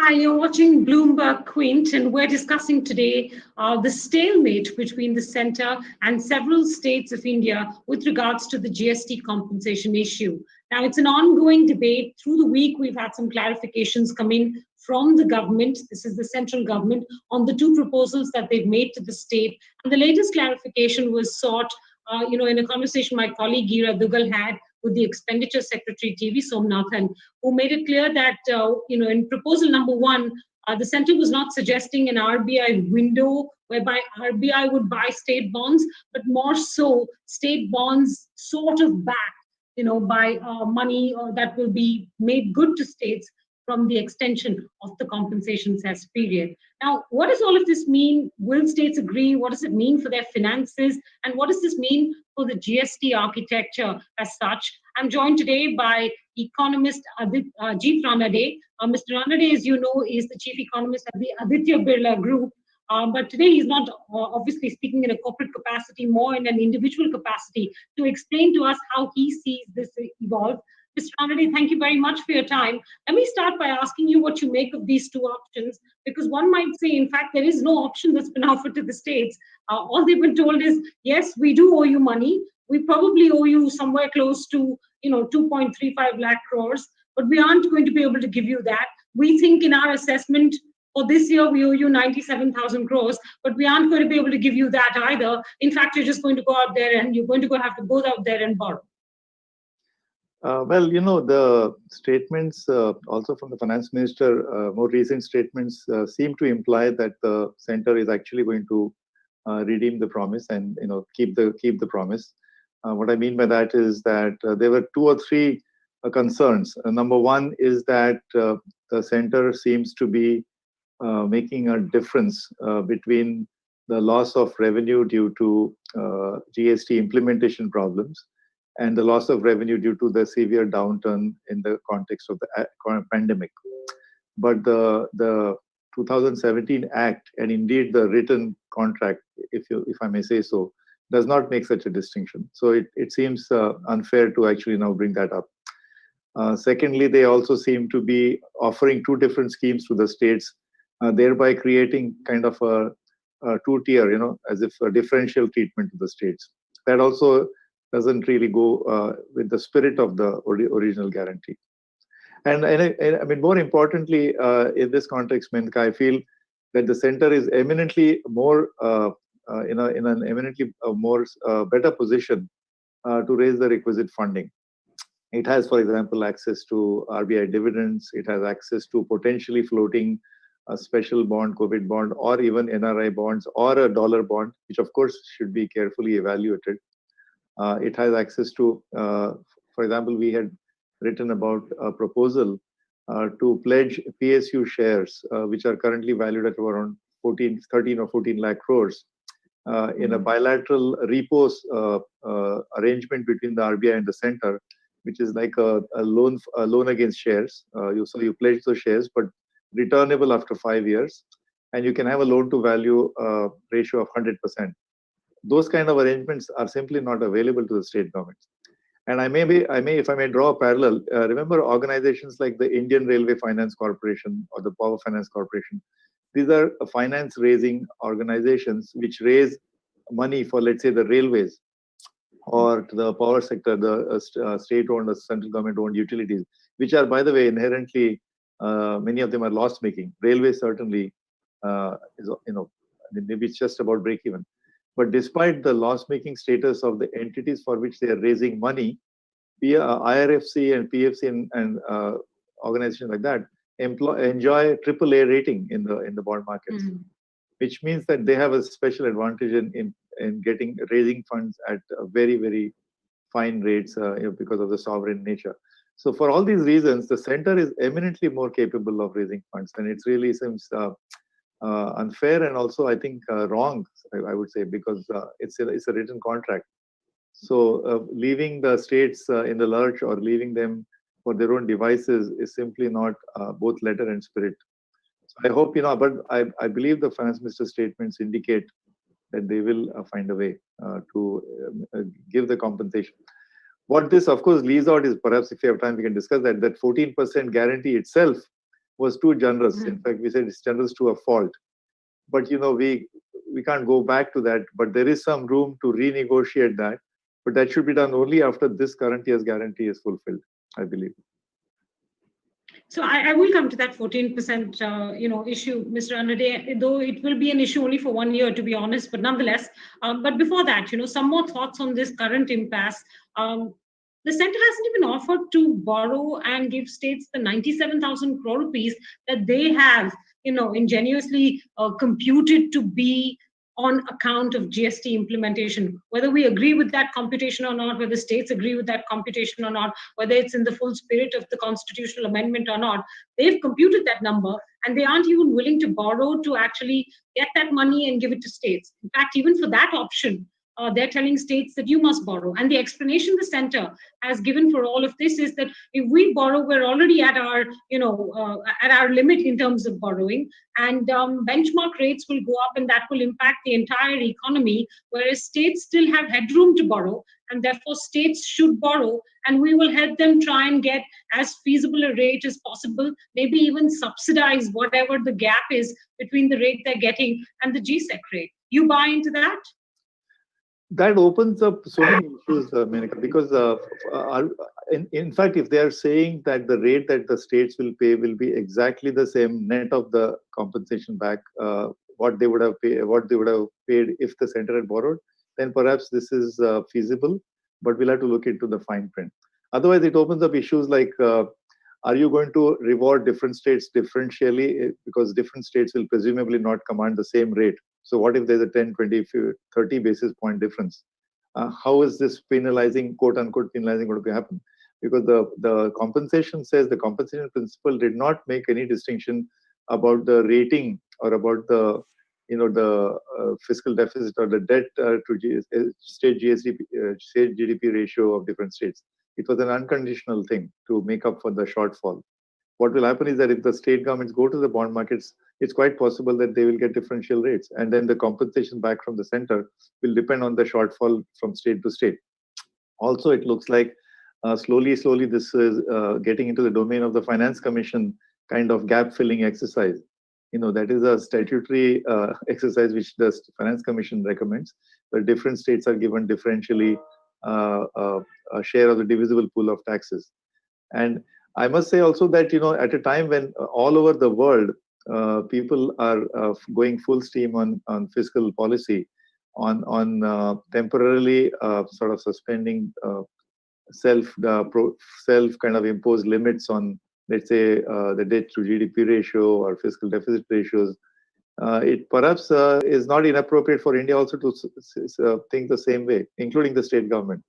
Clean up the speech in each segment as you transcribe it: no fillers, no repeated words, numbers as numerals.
Hi, you're watching BloombergQuint, and we're discussing today the stalemate between the center and several states of India with regards to the GST compensation issue. Now, it's an ongoing debate. Through the week, we've had some clarifications come in from the government. This is the central government on the two proposals that they've made to the state. And the latest clarification was sought, in a conversation my colleague Gira Dugal had with the Expenditure Secretary TV Somnathan, who made it clear that, in proposal number one, the center was not suggesting an RBI window whereby RBI would buy state bonds, but more so state bonds sort of backed, by money that will be made good to states from the extension of the compensation cess period. Now, what does all of this mean? Will states agree? What does it mean for their finances? And what does this mean for the GST architecture as such? I'm joined today by economist Ajit Ranade. Mr. Ranade, as you know, is the chief economist at the Aditya Birla Group. But today he's not obviously speaking in a corporate capacity, more in an individual capacity to explain to us how he sees this evolve. Mr. Ranade, thank you very much for your time. Let me start by asking you what you make of these two options, because one might say, in fact, there is no option that's been offered to the states. All they've been told is, yes, we do owe you money. We probably owe you somewhere close to, 2.35 lakh crores, but we aren't going to be able to give you that. We think in our assessment for this year, we owe you 97,000 crores, but we aren't going to be able to give you that either. In fact, you're just going to go out there and you're going to have to go out there and borrow. The statements also from the finance minister, more recent statements seem to imply that the center is actually going to redeem the promise and keep the promise. What I mean by that is that there were two or three concerns. Number one is that the center seems to be making a difference between the loss of revenue due to GST implementation problems and the loss of revenue due to the severe downturn in the context of the pandemic. But the 2017 Act, and indeed the written contract, if I may say so, does not make such a distinction. So it seems unfair to actually now bring that up. Secondly, they also seem to be offering two different schemes to the states, thereby creating kind of a two-tier, as if a differential treatment to the states. That also doesn't really go with the spirit of the original guarantee. And I mean, more importantly, in this context, Menaka, I feel that the center is eminently more, in an eminently more better position to raise the requisite funding. It has, for example, access to RBI dividends. It has access to potentially floating a special bond, COVID bond, or even NRI bonds, or a dollar bond, which of course should be carefully evaluated. It has access to, for example, we had written about a proposal to pledge PSU shares, which are currently valued at around 13 or 14 lakh crores, in a bilateral repos arrangement between the RBI and the center, which is like a loan against shares. So you pledge those shares, but returnable after 5 years, and you can have a loan to value ratio of 100%. Those kind of arrangements are simply not available to the state governments. And if I may draw a parallel, remember organizations like the Indian Railway Finance Corporation or the Power Finance Corporation. These are finance raising organizations which raise money for, let's say, the railways or to the power sector, the state-owned or central government-owned utilities, which are, by the way, inherently, many of them are loss-making. Railways certainly is, maybe it's just about break-even. But despite the loss-making status of the entities for which they are raising money, IRFC and PFC and organizations like that enjoy AAA rating in the bond markets, which means that they have a special advantage in raising funds at very, very fine rates because of the sovereign nature. So for all these reasons, the center is eminently more capable of raising funds, and it really seems unfair and also, I think, wrong, I would say, because it's a written contract. So leaving the states in the lurch or leaving them for their own devices is simply not both letter and spirit. So I hope, but I believe the finance minister's statements indicate that they will find a way to give the compensation. What this, of course, leaves out is, perhaps if you have time, we can discuss that 14% guarantee itself was too generous. In fact, we said it's generous to a fault. But we can't go back to that. But there is some room to renegotiate that. But that should be done only after this current year's guarantee is fulfilled, I believe. So I will come to that 14% issue, Mr. Ranade, though it will be an issue only for 1 year, to be honest, but nonetheless. But before that, some more thoughts on this current impasse. The center hasn't even offered to borrow and give states the 97,000 crore rupees that they have, ingeniously computed to be on account of GST implementation. Whether we agree with that computation or not, whether states agree with that computation or not, whether it's in the full spirit of the constitutional amendment or not, they've computed that number and they aren't even willing to borrow to actually get that money and give it to states. In fact, even for that option, they're telling states that you must borrow. And the explanation the center has given for all of this is that if we borrow, we're already at our, at our limit in terms of borrowing, and benchmark rates will go up, and that will impact the entire economy. Whereas states still have headroom to borrow, and therefore states should borrow, and we will help them try and get as feasible a rate as possible. Maybe even subsidize whatever the gap is between the rate they're getting and the GSEC rate. You buy into that? That opens up so many issues, Menaka, because in fact, if they are saying that the rate that the states will pay will be exactly the same net of the compensation back, what they would have paid if the center had borrowed, then perhaps this is feasible, but we'll have to look into the fine print. Otherwise, it opens up issues like, are you going to reward different states differentially, because different states will presumably not command the same rate? So what if there's a 10, 20, 30 basis point difference? How is this penalizing, quote unquote, penalizing going to happen? Because the compensation says the compensation principle did not make any distinction about the rating or about the fiscal deficit or the debt to state GDP ratio of different states. It was an unconditional thing to make up for the shortfall. What will happen is that if the state governments go to the bond markets, it's quite possible that they will get differential rates. And then the compensation back from the center will depend on the shortfall from state to state. Also, it looks like slowly this is getting into the domain of the Finance Commission kind of gap-filling exercise. That is a statutory exercise which the Finance Commission recommends, where different states are given differentially a share of the divisible pool of taxes. And I must say also that, at a time when all over the world, people are going full steam on fiscal policy, on temporarily sort of suspending self kind of imposed limits on, let's say, the debt to GDP ratio or fiscal deficit ratios. It perhaps is not inappropriate for India also to think the same way, including the state government.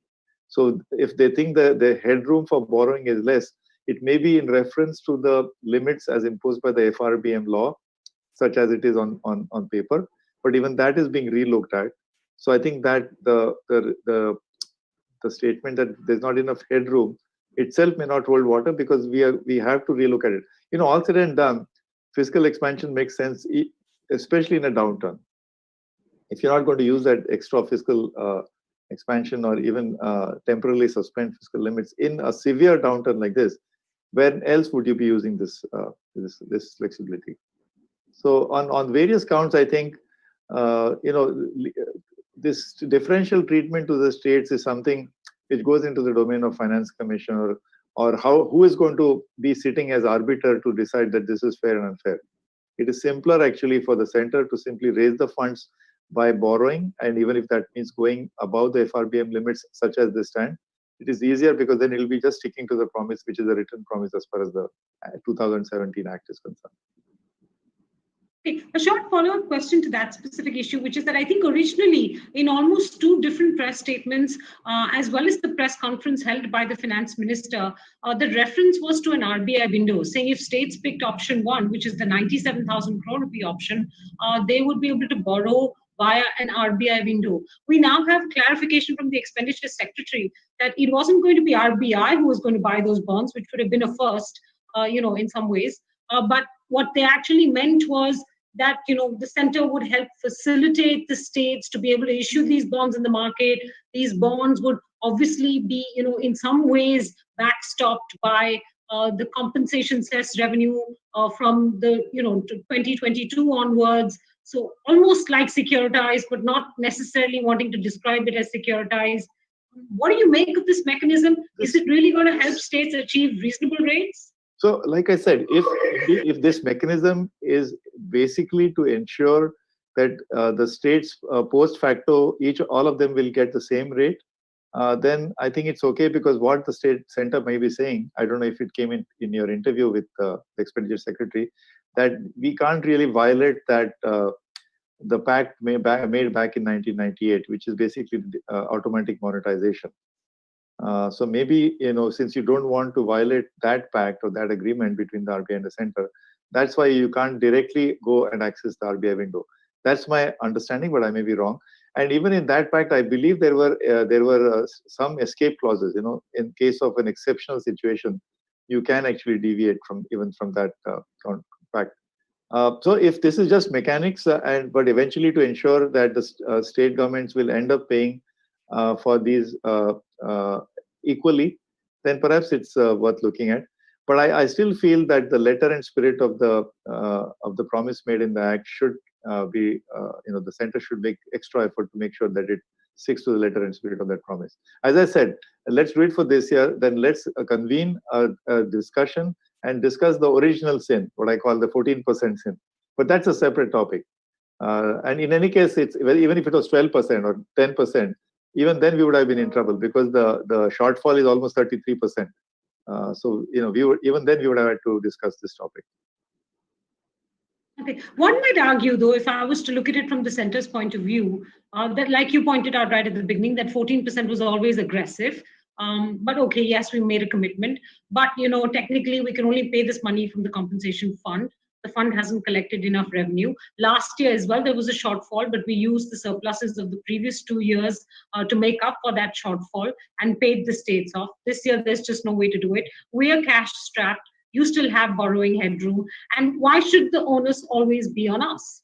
So if they think that the headroom for borrowing is less, it may be in reference to the limits as imposed by the FRBM law, such as it is on paper. But even that is being relooked at. So I think that the statement that there's not enough headroom itself may not hold water, because we have to relook at it. All said and done, fiscal expansion makes sense, especially in a downturn. If you're not going to use that extra fiscal expansion or even temporarily suspend fiscal limits in a severe downturn like this, where else would you be using this flexibility? So on various counts, I think this differential treatment to the states is something which goes into the domain of Finance Commission, or who is going to be sitting as arbiter to decide that this is fair and unfair. It is simpler actually for the center to simply raise the funds by borrowing, and even if that means going above the FRBM limits such as this stand, it is easier, because then it will be just sticking to the promise, which is a written promise as far as the 2017 Act is concerned. Okay. A short follow-up question to that specific issue, which is that I think originally in almost two different press statements, as well as the press conference held by the finance minister, the reference was to an RBI window, saying if states picked option one, which is the 97,000 crore rupee option, they would be able to borrow via an RBI window. We now have clarification from the expenditure secretary that it wasn't going to be RBI who was going to buy those bonds, which would have been a first, in some ways. But what they actually meant was that the center would help facilitate the states to be able to issue these bonds in the market. These bonds would obviously be in some ways backstopped by the compensation cess revenue from the 2022 onwards. So almost like securitized, but not necessarily wanting to describe it as securitized. What do you make of this mechanism? Is it really going to help states achieve reasonable rates? So, like I said, if this mechanism is basically to ensure that the states post facto, all of them will get the same rate, then I think it's okay, because what the state center may be saying, I don't know if it came in your interview with the expenditure secretary, that we can't really violate that the pact made back in 1998, which is basically automatic monetization. So maybe, since you don't want to violate that pact or that agreement between the RBI and the center, that's why you can't directly go and access the RBI window. That's my understanding, but I may be wrong. And even in that pact, I believe there were some escape clauses. In case of an exceptional situation, you can actually deviate from that pact. So if this is just mechanics, but eventually to ensure that the state governments will end up paying for these equally, then perhaps it's worth looking at. But I still feel that the letter and spirit of the promise made in the act should be, the center should make extra effort to make sure that it sticks to the letter and spirit of that promise. As I said, let's do it for this year. Then let's convene a discussion and discuss the original sin, what I call the 14% sin. But that's a separate topic. And in any case, even if it was 12% or 10%, even then we would have been in trouble, because the shortfall is almost 33%. So even then we would have had to discuss this topic. Okay. One might argue, though, if I was to look at it from the center's point of view, that, like you pointed out right at the beginning, that 14% was always aggressive. But okay, yes, we made a commitment. But, technically, we can only pay this money from the compensation fund. The fund hasn't collected enough revenue. Last year as well, there was a shortfall, but we used the surpluses of the previous 2 years to make up for that shortfall and paid the states off. This year, there's just no way to do it. We are cash strapped. You still have borrowing headroom. And why should the onus always be on us?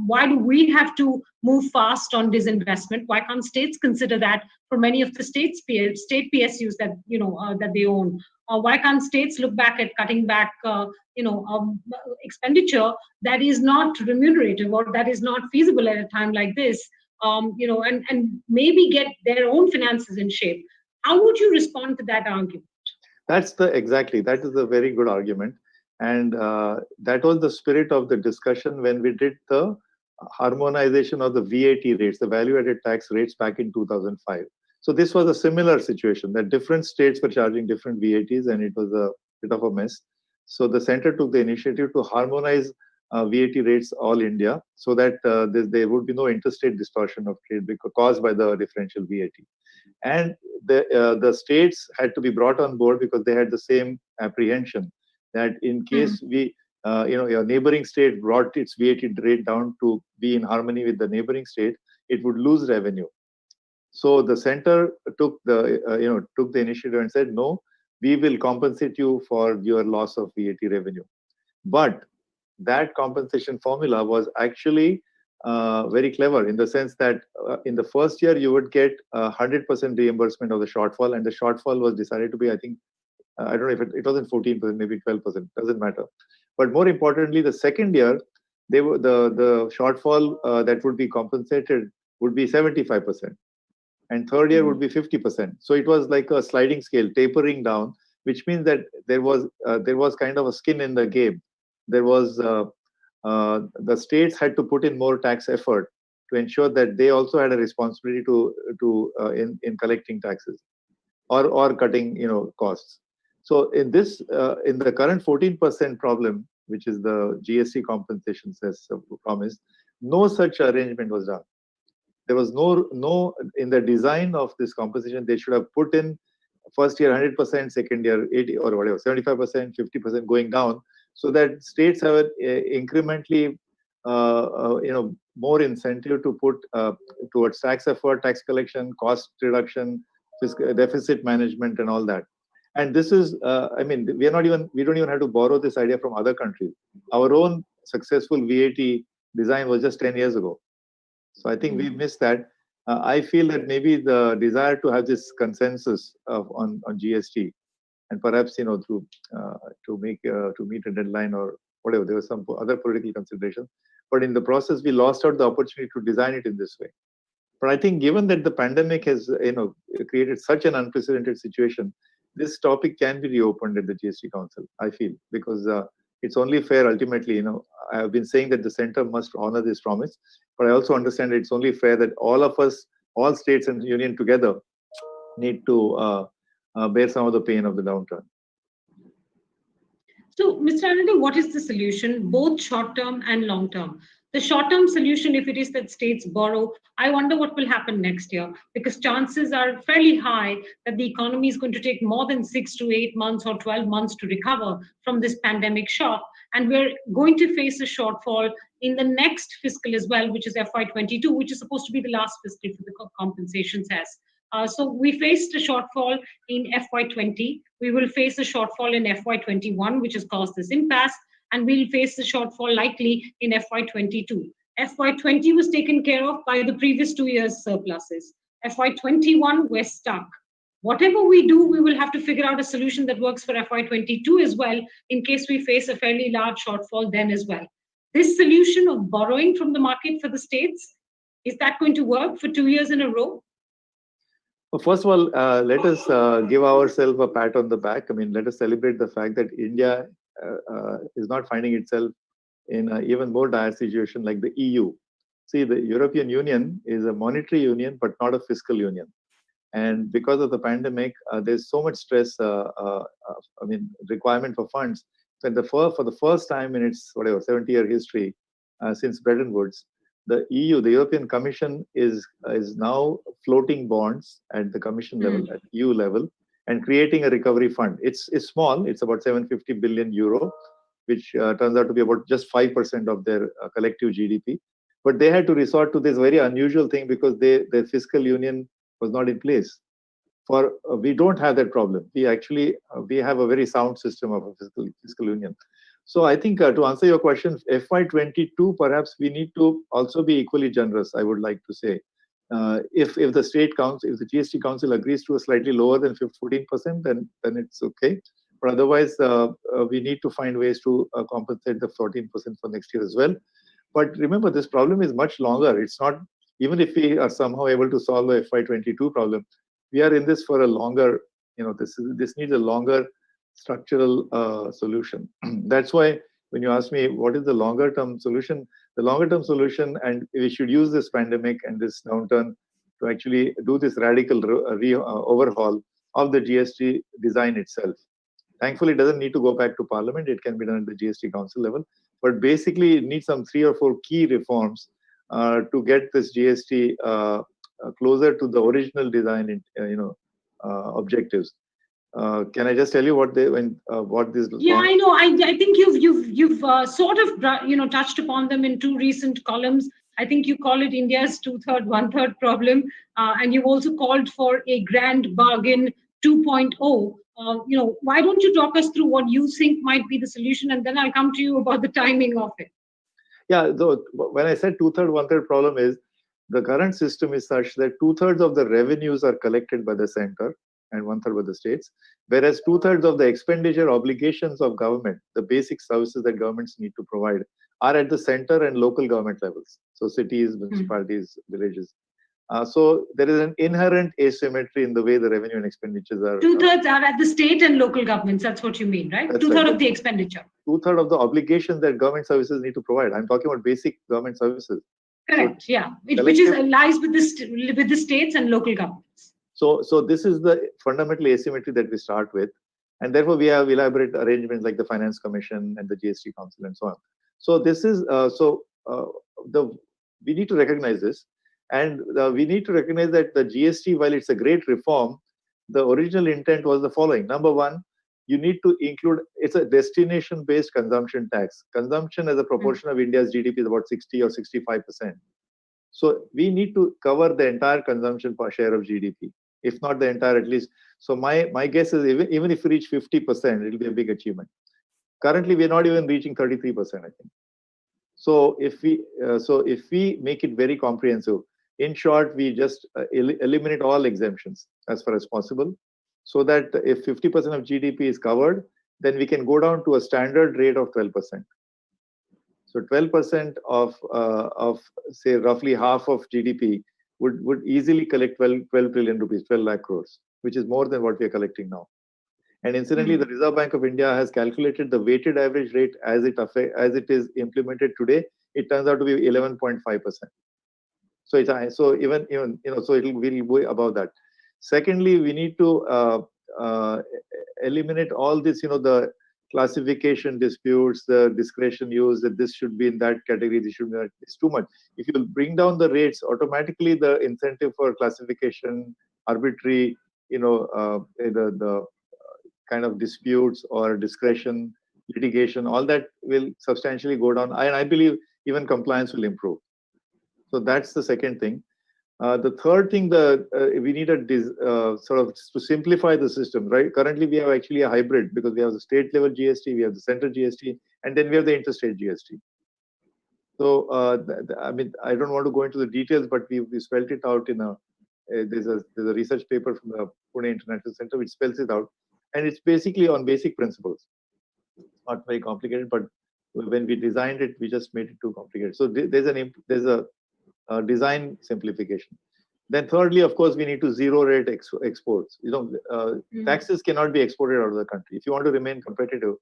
Why do we have to move fast on disinvestment? Why can't states consider that for many of the state PSUs that that they own? Why can't states look back at cutting back expenditure that is not remunerative or that is not feasible at a time like this? And maybe get their own finances in shape. How would you respond to that argument? That is a very good argument. And that was the spirit of the discussion when we did the harmonization of the VAT rates, the value-added tax rates, back in 2005. So this was a similar situation, that different states were charging different VATs, and it was a bit of a mess. So the center took the initiative to harmonize VAT rates all India, so that there would be no interstate distortion of trade caused by the differential VAT. And the states had to be brought on board, because they had the same apprehension that in case your neighboring state brought its VAT rate down to be in harmony with the neighboring state, it would lose revenue. So the center took the initiative and said, no, we will compensate you for your loss of VAT revenue. But that compensation formula was actually very clever, in the sense that in the first year you would get 100% reimbursement of the shortfall, and the shortfall was decided to be, I think, I don't know if it wasn't 14%, maybe 12%, doesn't matter. But more importantly, the second year, the shortfall that would be compensated would be 75%, and third year would be 50%. So it was like a sliding scale, tapering down, which means that there was kind of a skin in the game. There was the states had to put in more tax effort to ensure that they also had a responsibility in collecting taxes or cutting costs. So in the current 14% problem, which is the GST compensation cess promise, no such arrangement was done. There was no in the design of this compensation. They should have put in first year 100%, second year 80 or whatever, 75%, 50% going down, so that states have incrementally more incentive to put towards tax effort, tax collection, cost reduction, fiscal deficit management, and all that. And this is, we don't even have to borrow this idea from other countries. Our own successful VAT design was just 10 years ago. So I think we missed that. I feel that maybe the desire to have this consensus on GST and perhaps through to meet a deadline or whatever. There was some other political consideration, but in the process we lost out the opportunity to design it in this way. But I think given that the pandemic has created such an unprecedented situation, this topic can be reopened at the GST Council, I feel, because it's only fair ultimately. I have been saying that the center must honor this promise, but I also understand it's only fair that all of us, all states and union together, need to bear some of the pain of the downturn. So, Mr. Ranade, what is the solution, both short-term and long-term? The short-term solution, if it is that states borrow, I wonder what will happen next year, because chances are fairly high that the economy is going to take more than 6 to 8 months or 12 months to recover from this pandemic shock. And we're going to face a shortfall in the next fiscal as well, which is FY22, which is supposed to be the last fiscal for the compensation cess. So we faced a shortfall in FY20. We will face a shortfall in FY21, which has caused this impasse, and we'll face a shortfall likely in FY22. FY20 was taken care of by the previous 2 years' surpluses. FY21, we're stuck. Whatever we do, we will have to figure out a solution that works for FY22 as well, in case we face a fairly large shortfall then as well. This solution of borrowing from the market for the states, is that going to work for 2 years in a row? Well, first of all, let us give ourselves a pat on the back. I mean, let us celebrate the fact that India is not finding itself in an even more dire situation like the EU. See, the European Union is a monetary union, but not a fiscal union. And because of the pandemic, there's so much stress, requirement for funds. So for the first time in its 70-year history, since Bretton Woods, the EU, the European Commission, is now floating bonds at the Commission level, at EU level, and creating a recovery fund. It's small. It's about 750 billion euro, which turns out to be about just 5% of their collective GDP. But they had to resort to this very unusual thing because their fiscal union was not in place. We don't have that problem. We have a very sound system of a fiscal union. So I think to answer your question, FY22, perhaps we need to also be equally generous, I would like to say. If the state council, if the GST council agrees to a slightly lower than 14%, then it's okay. But otherwise, we need to find ways to compensate the 14% for next year as well. But remember, this problem is much longer. It's not, even if we are somehow able to solve the FY22 problem, we are in this for a longer, this needs a longer structural solution. That's why when you ask me what is the longer term solution, and we should use this pandemic and this downturn to actually do this radical overhaul of the GST design itself. Thankfully, it doesn't need to go back to Parliament. It can be done at the GST Council level. But basically, it needs some 3 or 4 key reforms to get this GST closer to the original design, objectives. Can I just tell you what this? Yeah, I know. I think you've sort of touched upon them in 2 recent columns. I think you call it India's 2/3, 1/3 problem, and you've also called for a grand bargain 2.0. Why don't you talk us through what you think might be the solution, and then I'll come to you about the timing of it. Yeah, though when I said 2/3, 1/3 problem is the current system is such that 2/3 of the revenues are collected by the center and 1/3 by the states, whereas 2/3 of the expenditure obligations of government, the basic services that governments need to provide, are at the center and local government levels. So cities, municipalities, villages. So there is an inherent asymmetry in the way the revenue and expenditures are. 2/3 are at the state and local governments. That's what you mean, right? 2/3 of the expenditure. 2/3 of the obligations that government services need to provide. I'm talking about basic government services. Correct. So, yeah, which lies with the states and local governments. So this is the fundamental asymmetry that we start with, and therefore we have elaborate arrangements like the Finance Commission and the GST Council and so on. So this is we need to recognize this. And we need to recognize that the GST, while it's a great reform, the original intent was the following. Number one, you need to include, it's a destination-based consumption tax. Consumption as a proportion of India's GDP is about 60 or 65%. So we need to cover the entire consumption share of GDP, if not the entire at least. So my guess is even if we reach 50%, it'll be a big achievement. Currently, we're not even reaching 33%, I think. So if we make it very comprehensive, in short, we just eliminate all exemptions as far as possible. so that if 50% of GDP is covered, then we can go down to a standard rate of 12%. So 12% of say roughly half of GDP would easily collect 12 trillion rupees, 12 lakh crores, which is more than what we are collecting now. And incidentally, the Reserve Bank of India has calculated the weighted average rate as it is implemented today. It turns out to be 11.5%. So even so it will be above that. Secondly, we need to eliminate all this, the classification disputes, the discretion use, that this should be in that category, this should be that. It's too much. If you bring down the rates, automatically the incentive for classification, arbitrary, the kind of disputes or discretion, litigation, all that will substantially go down. And I believe even compliance will improve. So that's the second thing. The third thing, we need sort of to simplify the system, right? Currently, we have actually a hybrid because we have the state level GST, we have the center GST, and then we have the interstate GST. So, I mean, I don't want to go into the details, but we spelled it out in there's a research paper from the Pune International Center which spells it out, and it's basically on basic principles. Not very complicated, but when we designed it, we just made it too complicated. So there's a design simplification. Then thirdly, of course, we need to zero rate exports. Taxes cannot be exported out of the country. If you want to remain competitive,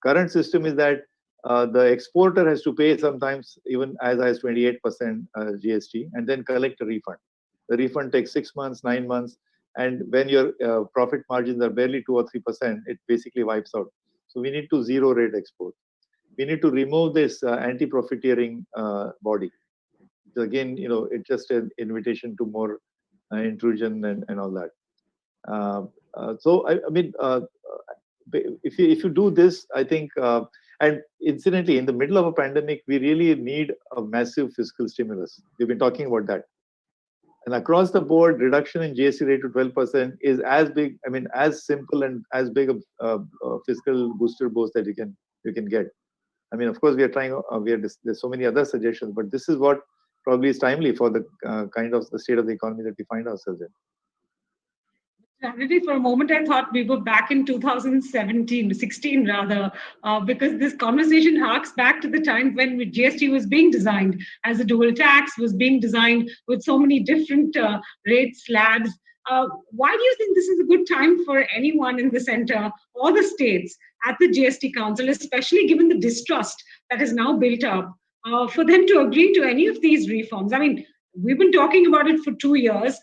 current system is that the exporter has to pay sometimes even as high as 28% GST and then collect a refund. The refund takes 6 months, 9 months. And when your profit margins are barely 2 or 3%, it basically wipes out. So we need to zero rate export. We need to remove this anti-profiteering body. So again, it's just an invitation to more intrusion and all that. So I mean, if you do this, I think, and incidentally, in the middle of a pandemic, we really need a massive fiscal stimulus. We've been talking about that. And across the board, reduction in GST rate to 12% is as big, I mean, as simple and as big a fiscal booster boost that you can get. I mean, of course, we are trying. There's so many other suggestions, but this is what probably is timely for the kind of the state of the economy that we find ourselves in. Ranade, for a moment, I thought we were back in 16 rather, because this conversation harks back to the time when GST was being designed as a dual tax, was being designed with so many different rate slabs. Why do you think this is a good time for anyone in the center or the states at the GST Council, especially given the distrust that is now built up, for them to agree to any of these reforms? I mean, we've been talking about it for 2 years.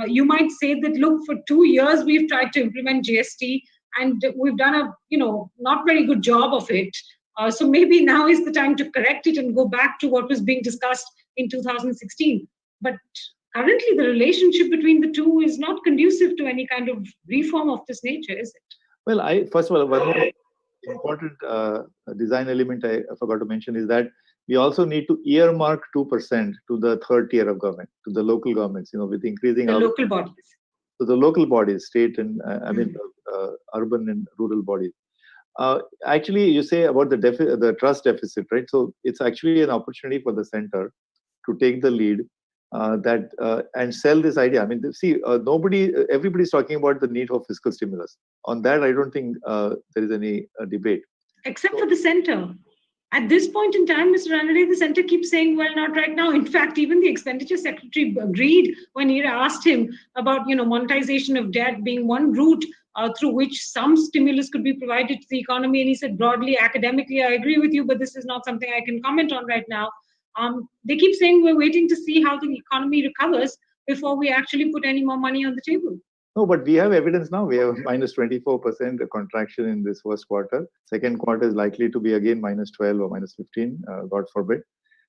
You might say that, look, for 2 years, we've tried to implement GST and we've done a, not very good job of it. So maybe now is the time to correct it and go back to what was being discussed in 2016. But currently, the relationship between the two is not conducive to any kind of reform of this nature, is it? Well, first of all, one more important design element I forgot to mention is that we also need to earmark 2% to the third tier of government, to the local governments, with increasing the local bodies. So the local bodies, state and urban and rural bodies. Actually, you say about the trust deficit, right? So it's actually an opportunity for the center to take the lead and sell this idea. I mean, see, everybody's talking about the need for fiscal stimulus. On that, I don't think there is any debate. Except for the center. At this point in time, Mr. Ranade, the center keeps saying, well, not right now. In fact, even the expenditure secretary agreed when he asked him about, monetization of debt being one route through which some stimulus could be provided to the economy. And he said, broadly, academically, I agree with you, but this is not something I can comment on right now. They keep saying we're waiting to see how the economy recovers before we actually put any more money on the table. No, but we have evidence now. We have minus 24% contraction in this first quarter. Second quarter is likely to be again minus 12 or minus 15, God forbid.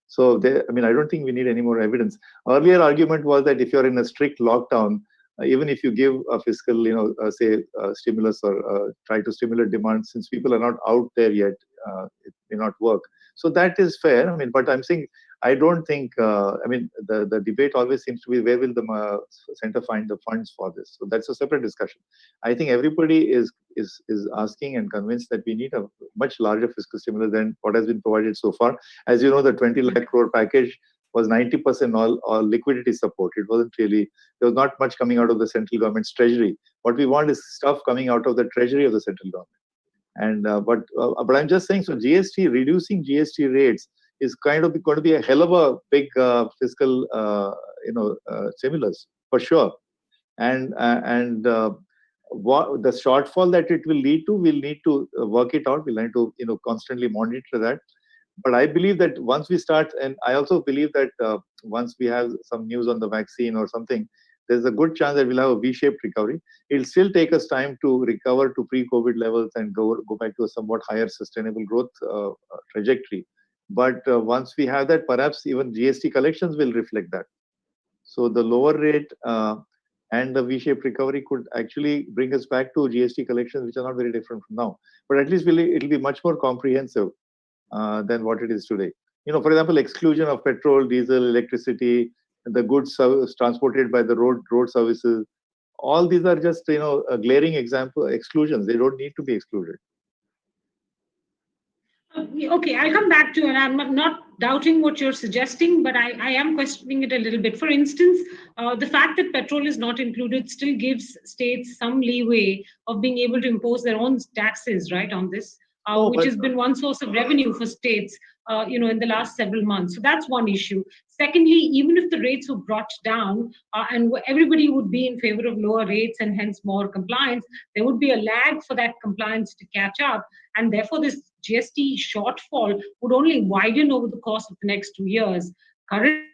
So, I don't think we need any more evidence. Earlier argument was that if you're in a strict lockdown, even if you give a fiscal, stimulus or try to stimulate demand, since people are not out there yet, it may not work. So that is fair. But I'm saying, I don't think, the debate always seems to be where will the center find the funds for this? So that's a separate discussion. I think everybody is asking and convinced that we need a much larger fiscal stimulus than what has been provided so far. As you know, the 20 lakh crore package was 90% all liquidity support. It wasn't really, there was not much coming out of the central government's treasury. What we want is stuff coming out of the treasury of the central government. And but I'm just saying, so GST, reducing GST rates is kind of going to be a hell of a big fiscal stimulus for sure. And what the shortfall that it will lead to, we'll need to work it out. We'll need to constantly monitor that. But I believe that once we start, and I also believe that once we have some news on the vaccine or something, there's a good chance that we'll have a V-shaped recovery. It'll still take us time to recover to pre-COVID levels and go back to a somewhat higher sustainable growth trajectory. But once we have that, perhaps even GST collections will reflect that. So the lower rate and the V-shaped recovery could actually bring us back to GST collections, which are not very different from now. But at least it'll be much more comprehensive than what it is today. For example, exclusion of petrol, diesel, electricity, the goods transported by the road services. All these are just a glaring example exclusions. They don't need to be excluded. Okay, I'll come back to, and I'm not doubting what you're suggesting, but I am questioning it a little bit. For instance, the fact that petrol is not included still gives states some leeway of being able to impose their own taxes, right, on this, which has been one source of revenue for states, in the last several months. So that's one issue. Secondly, even if the rates were brought down and everybody would be in favor of lower rates and hence more compliance, there would be a lag for that compliance to catch up. And therefore, this GST shortfall would only widen over the course of the next 2 years. Currently,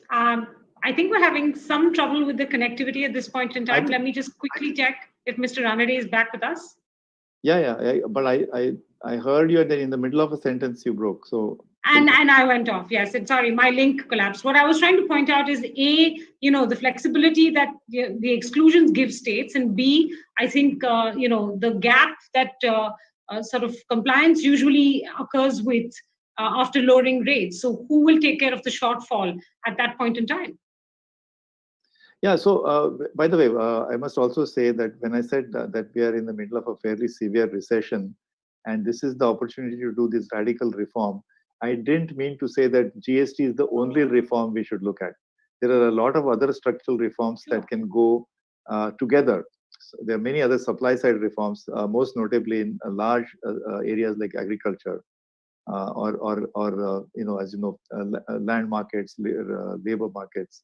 I think we're having some trouble with the connectivity at this point in time. Let me just quickly check if Mr. Ranade is back with us. Yeah. But I heard you, and then in the middle of a sentence you broke. So and I went off. Yes, and sorry, my link collapsed. What I was trying to point out is the flexibility that the exclusions give states, and B, I think the gap that sort of compliance usually occurs with after lowering rates. So who will take care of the shortfall at that point in time? Yeah, so by the way, I must also say that when I said that we are in the middle of a fairly severe recession, and this is the opportunity to do this radical reform, I didn't mean to say that GST is the only reform we should look at. There are a lot of other structural reforms that can go together. So there are many other supply side reforms, most notably in large areas like agriculture, as land markets, labor markets.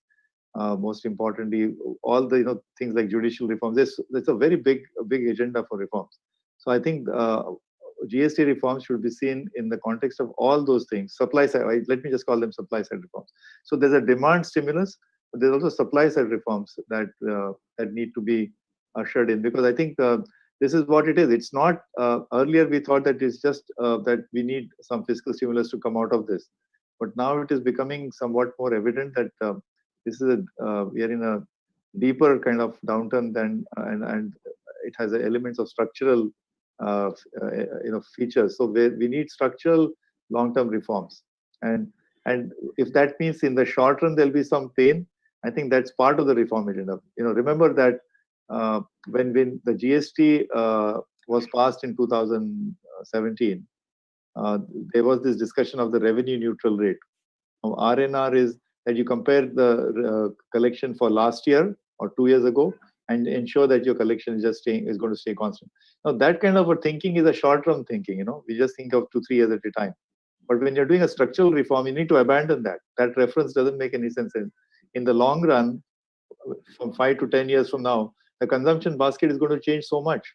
Most importantly, all the things like judicial reforms. There's a very big agenda for reforms. So I think GST reforms should be seen in the context of all those things. Supply side, let me just call them supply side reforms. So there's a demand stimulus, but there's also supply side reforms that need to be ushered in, because I think this is what it is. It's not earlier we thought that it's just that we need some fiscal stimulus to come out of this, but now it is becoming somewhat more evident that this is we are in a deeper kind of downturn than and it has elements of structural features. So we need structural long-term reforms, and if that means in the short run there'll be some pain, I think that's part of the reform agenda. Remember that when the GST was passed in 2017, there was this discussion of the revenue neutral rate. Now, RNR is that you compare the collection for last year or 2 years ago and ensure that your collection is going to stay constant. Now, that kind of a thinking is a short-term thinking. We just think of 2-3 years at a time. But when you're doing a structural reform, you need to abandon that. That reference doesn't make any sense. In the long run, from 5 to 10 years from now, the consumption basket is going to change so much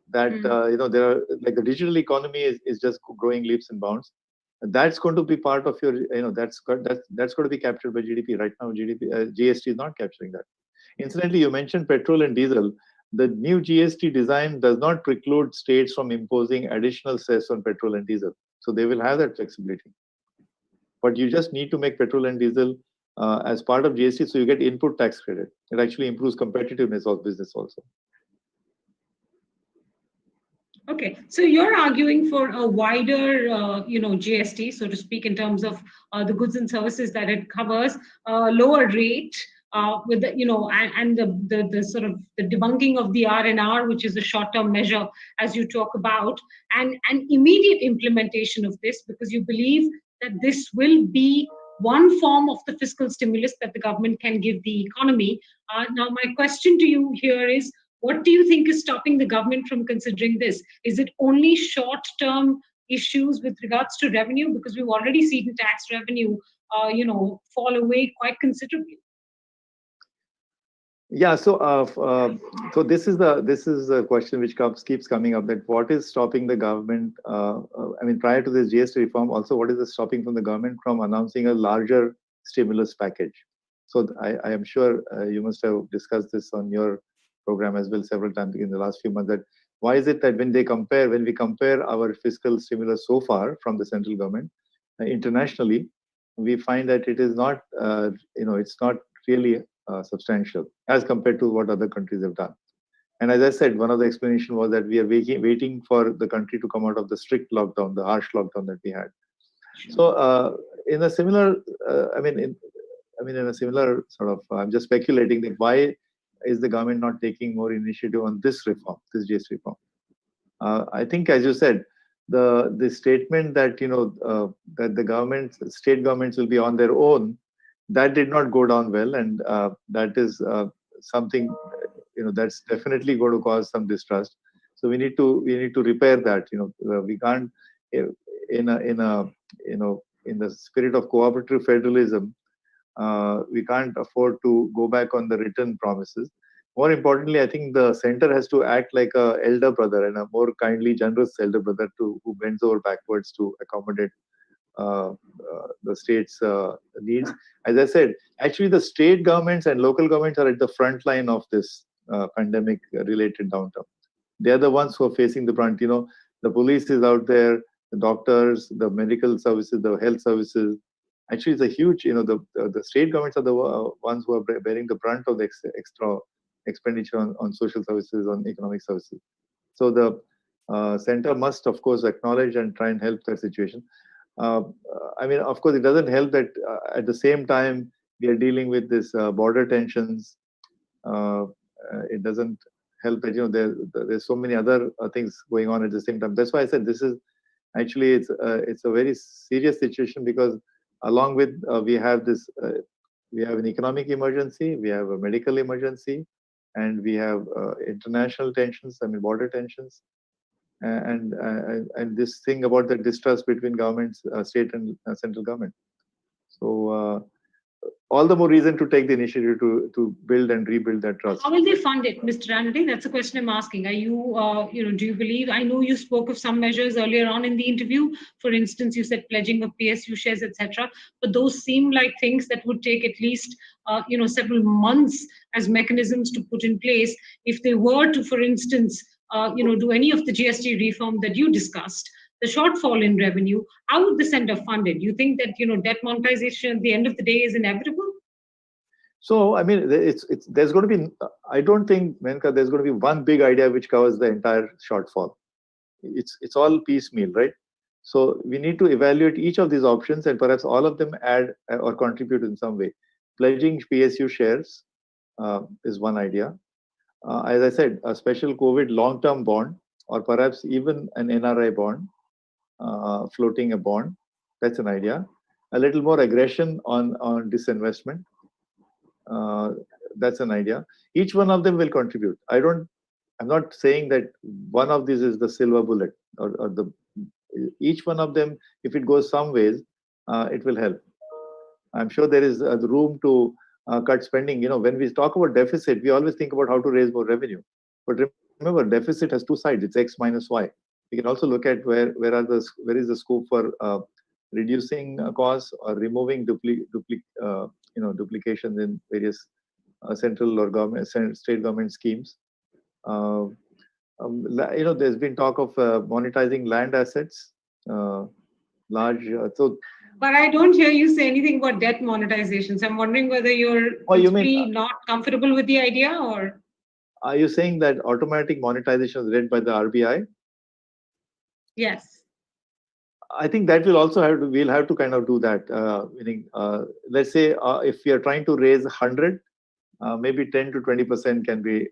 that there are, like, the digital economy is just growing leaps and bounds. That's going to be part of your, that's going to be captured by GDP. Right now, GST is not capturing that. Incidentally, you mentioned petrol and diesel. The new GST design does not preclude states from imposing additional cess on petrol and diesel. So they will have that flexibility. But you just need to make petrol and diesel as part of GST, so you get input tax credit. It actually improves competitiveness of business also. Okay, so you're arguing for a wider, GST, so to speak, in terms of the goods and services that it covers, lower rate, with the, and the sort of the debunking of the R&R, which is a short-term measure, as you talk about, and immediate implementation of this, because you believe that this will be one form of the fiscal stimulus that the government can give the economy. Now, my question to you here is, what do you think is stopping the government from considering this? Is it only short-term issues with regards to revenue? Because we've already seen tax revenue, fall away quite considerably. Yeah, so this is a question which keeps coming up, that what is stopping the government? I mean, prior to this GST reform, also what is the stopping from the government from announcing a larger stimulus package? So I am sure you must have discussed this on your program as well several times in the last few months. That why is it that when we compare our fiscal stimulus so far from the central government internationally, we find that it is not, it's not really substantial as compared to what other countries have done. And as I said, one of the explanations was that we are waiting for the country to come out of the strict lockdown, the harsh lockdown that we had. So in a similar, in a similar sort of, I'm just speculating that why is the government not taking more initiative on this reform, this GST reform? I think, as you said, the statement that that the state governments will be on their own, that did not go down well, and that is something that's definitely going to cause some distrust. So we need to repair that. We can't, in the spirit of cooperative federalism, we can't afford to go back on the written promises. More importantly, I think the center has to act like a elder brother, and a more kindly, generous elder brother who bends over backwards to accommodate the state's needs. As I said, actually, the state governments and local governments are at the front line of this pandemic-related downturn. They are the ones who are facing the brunt. The police is out there, the doctors, the medical services, the health services. Actually, it's a huge. The state governments are the ones who are bearing the brunt of the extra expenditure on social services, on economic services. So the center must, of course, acknowledge and try and help that situation. Of course, it doesn't help that at the same time we are dealing with this border tensions. It doesn't help that there's so many other things going on at the same time. That's why I said this is actually it's a very serious situation, because along with we have an economic emergency, we have a medical emergency, and we have international tensions. Border tensions. And this thing about the distrust between governments, state and central government. So all the more reason to take the initiative to build and rebuild that trust. How will they fund it, Mr. Ranade? That's a question I'm asking. Are you, do you believe? I know you spoke of some measures earlier on in the interview. For instance, you said pledging of PSU shares, etc. But those seem like things that would take at least, several months as mechanisms to put in place. If they were to, for instance, do any of the GST reform that you discussed, the shortfall in revenue, how would the center fund it? Do you think that debt monetization at the end of the day is inevitable? So there's going to be. I don't think, Menaka, there's going to be one big idea which covers the entire shortfall. It's all piecemeal, right? So we need to evaluate each of these options, and perhaps all of them add or contribute in some way. Pledging PSU shares is one idea. As I said, a special COVID long-term bond, or perhaps even an NRI bond, floating a bond. That's an idea. A little more aggression on disinvestment. That's an idea. Each one of them will contribute. I'm not saying that one of these is the silver bullet, or each one of them, if it goes some ways, it will help. I'm sure there is room to cut spending. When we talk about deficit, we always think about how to raise more revenue. But remember, deficit has two sides. It's X minus Y. We can also look at where is the scope for reducing costs or removing duplications in various central or state government schemes. There's been talk of monetizing land assets, large. So But I don't hear you say anything about debt monetization. So I'm wondering whether you're Oh, you mean, principally not comfortable with the idea, or are you saying that automatic monetization is led by the RBI? yes. I think that will also have to, we'll have to kind of do that. Meaning, let's say if we are trying to raise 100, maybe 10 to 20% can be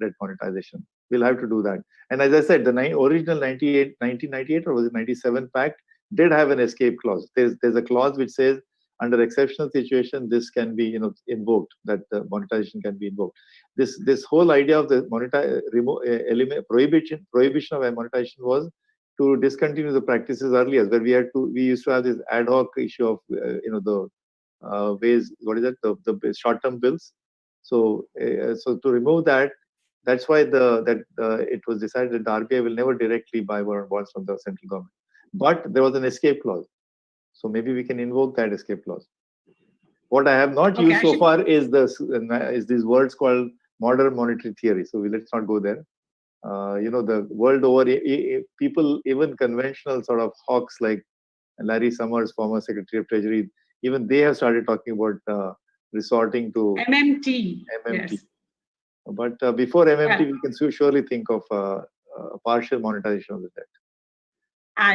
debt monetization. We'll have to do that. And as I said, the original 1998 or was it 97 pact did have an escape clause. There's a clause which says under exceptional situation, this can be invoked, that the monetization can be invoked. This whole idea of the prohibition of monetization was to discontinue the practices earlier, where we used to have this ad hoc issue of the ways, what is that, the short-term bills. So to remove that, that's why it was decided that the RBI will never directly buy bonds from the central government. But there was an escape clause, so maybe we can invoke that escape clause. What I have not used so far is these words called modern monetary theory. So let's not go there. The world over, people, even conventional sort of hawks like Larry Summers, former Secretary of Treasury, even they have started talking about resorting to MMT. Yes. But before MMT, we can surely think of partial monetization of the debt.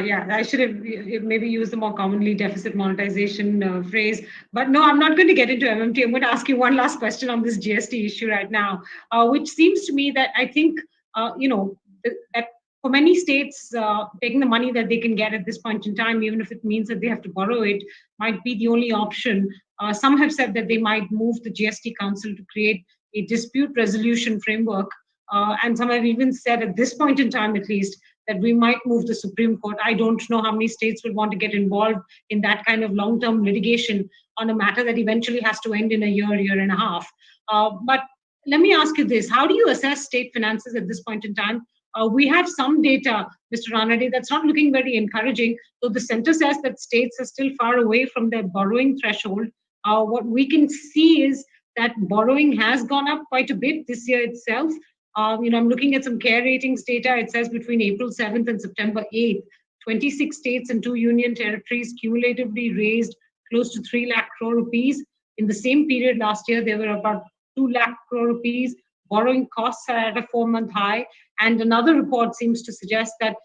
Yeah, I should have maybe used the more commonly deficit monetization phrase. But no, I'm not going to get into MMT. I'm going to ask you one last question on this GST issue right now, which seems to me that I think, that for many states, taking the money that they can get at this point in time, even if it means that they have to borrow it, might be the only option. Some have said that they might move the GST Council to create a dispute resolution framework. And some have even said at this point in time, at least, that we might move the Supreme Court. I don't know how many states will want to get involved in that kind of long-term litigation on a matter that eventually has to end in a year and a half. But let me ask you this. How do you assess state finances at this point in time? We have some data, Mr. Ranade, that's not looking very encouraging. So the center says that states are still far away from their borrowing threshold. What we can see is that borrowing has gone up quite a bit this year itself. I'm looking at some care ratings data. It says between April 7th and September 8th, 26 states and 2 union territories cumulatively raised close to 3 lakh crore rupees. In the same period last year, there were about 2 lakh crore rupees. Borrowing costs are at a 4-month high. And another report seems to suggest that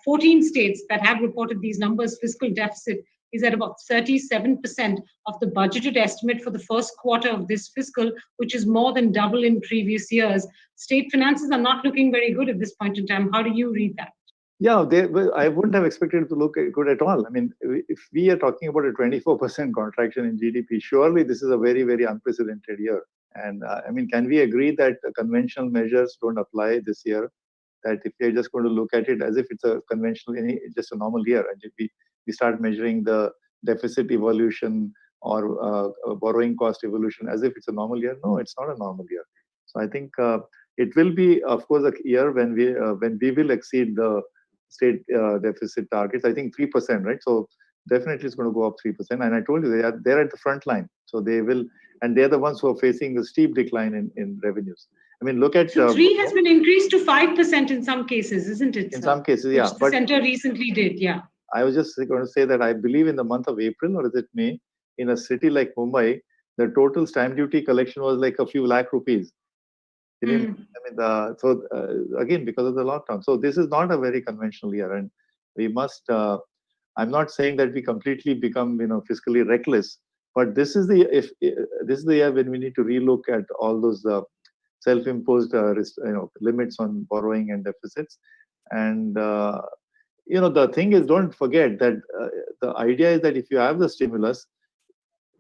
14 states that have reported these numbers, fiscal deficit is at about 37% of the budgeted estimate for the first quarter of this fiscal, which is more than double in previous years. State finances are not looking very good at this point in time. How do you read that? Yeah, I wouldn't have expected it to look good at all. I mean, if we are talking about a 24% contraction in GDP, surely this is a very, very unprecedented year. And can we agree that conventional measures don't apply this year? That if we're just going to look at it as if it's a conventional, just a normal year, and if we start measuring the deficit evolution or borrowing cost evolution as if it's a normal year, no, it's not a normal year. So I think it will be, of course, a year when we will exceed the state deficit targets. I think 3%, right? So definitely it's going to go up 3%. And I told you they're at the front line, so they will, and they're the ones who are facing a steep decline in revenues. I mean, look at... So 3 has been increased to 5% in some cases, isn't it? In some cases, yeah. Which the center recently did, yeah. I was just going to say that I believe in the month of April, or is it May, in a city like Mumbai, the total stamp duty collection was like a few lakh rupees. Again, because of the lockdown. So this is not a very conventional year, and we must... I'm not saying that we completely become, fiscally reckless, but this is the year when we need to relook at all those self-imposed limits on borrowing and deficits. And the thing is, don't forget that the idea is that if you have the stimulus,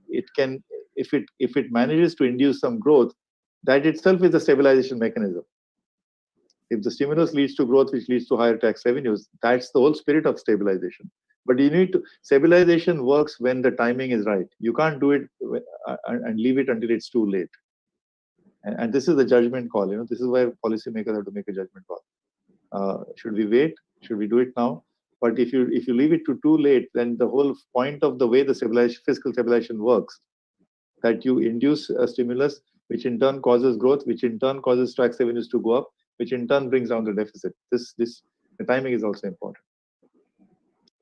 it can, if it manages to induce some growth, that itself is a stabilization mechanism. If the stimulus leads to growth, which leads to higher tax revenues, that's the whole spirit of stabilization. But stabilization works when the timing is right. You can't do it and leave it until it's too late. And this is the judgment call. This is why policymakers have to make a judgment call. Should we wait? Should we do it now? But if you leave it to too late, then the whole point of the way the fiscal stabilization works, that you induce a stimulus, which in turn causes growth, which in turn causes tax revenues to go up, which in turn brings down the deficit. The timing is also important.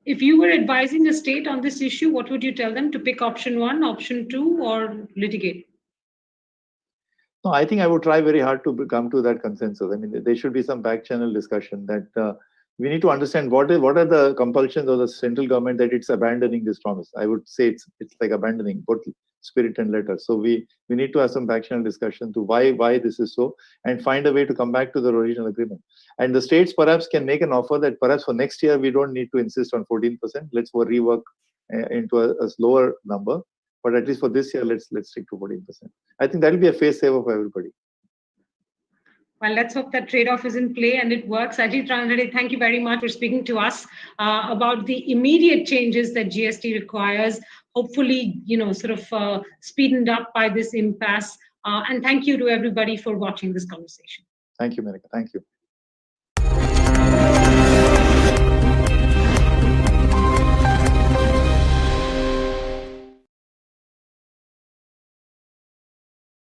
If you were advising a state on this issue, what would you tell them? To pick option 1, option 2, or litigate? No, I think I would try very hard to come to that consensus. I mean, there should be some back channel discussion that we need to understand what are the compulsions of the central government that it's abandoning this promise. I would say it's like abandoning both spirit and letter. So we need to have some back channel discussion to why this is so, and find a way to come back to the original agreement. And the states perhaps can make an offer that perhaps for next year we don't need to insist on 14%. Let's rework into a lower number. But at least for this year, let's stick to 14%. I think that'll be a face saver for everybody. Well, let's hope that trade-off is in play and it works. Ajit Ranade, thank you very much for speaking to us about the immediate changes that GST requires, hopefully, sort of speeded up by this impasse. And thank you to everybody for watching this conversation. Thank you, Menaka. Thank you.